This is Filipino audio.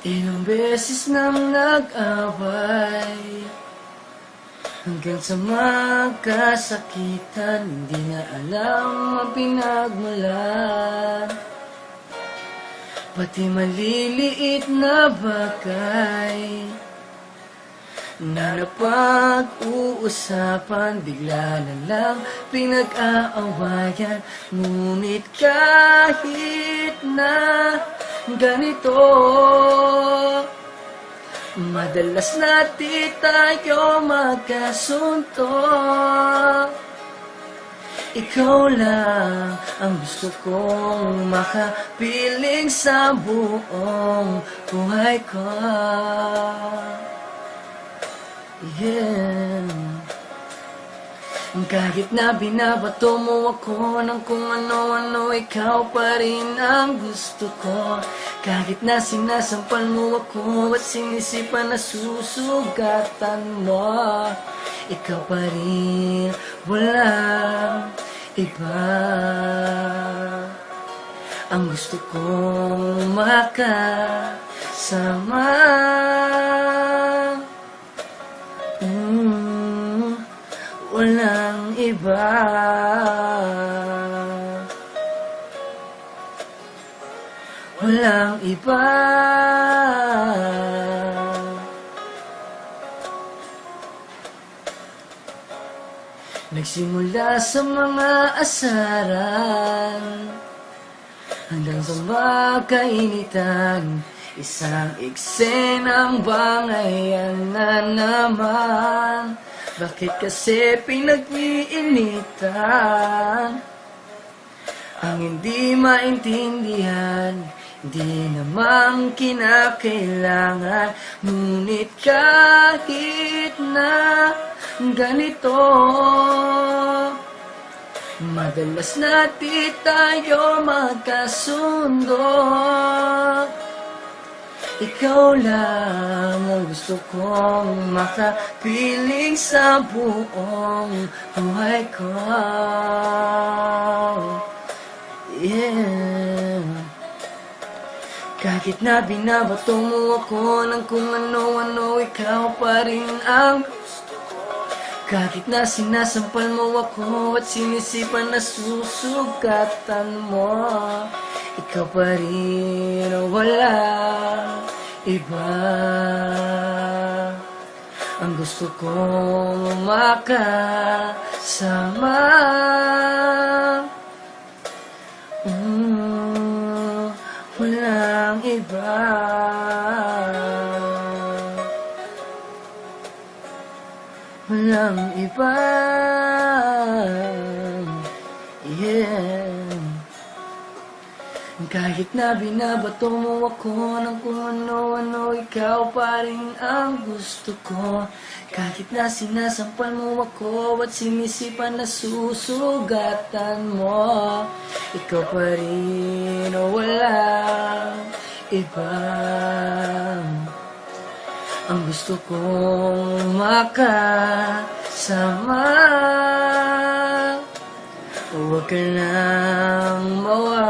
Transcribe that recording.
Ilang beses nang nag-away hanggang sa magkasakitan, hindi na alam ang pinagmulan. Pati maliliit na bagay na napag-uusapan, bigla na lang pinag-aawayan. Ngunit kahit na ganito, madalas natin tayo magkasundo. Ikaw lang ang gusto kong makapiling sa buong buhay ko. Yeah. Kahit na binabato mo ako ng kung ano-ano, ikaw pa rin ang gusto ko. Kahit na sinasampal mo ako at sinisipan na susugatan mo, ikaw pa rin, walang iba. Ang gusto kong makasama. Walang iba. Walang iba. Nagsimula sa mga asaran hanggang sa magkainitan, isang eksenang bangayan na naman. Bakit kasi pinag-iinitan ang hindi maintindihan, hindi naman kinakailangan. Ngunit kahit na ganito, madalas natin tayo magkasundo. Ikaw lang ang gusto kong makapiling sa buong buhay ko. Yeah. Kahit na binabato mo ako ng kung ano-ano, ikaw pa rin ang gusto ko. Kahit na sinasampal mo ako at sinisipan na susugatan mo, ikaw pa rin, wala iba. Ang gusto kong makasama. Walang iba. Walang iba. Yeah. Kahit na binabato mo ako ng kung ano-ano, ikaw pa rin ang gusto ko. Kahit na sinasampal mo ako at sinisipan na susugatan mo, ikaw pa rin, walang iba. Ang gusto kong makasama. Huwag ka nang mawala.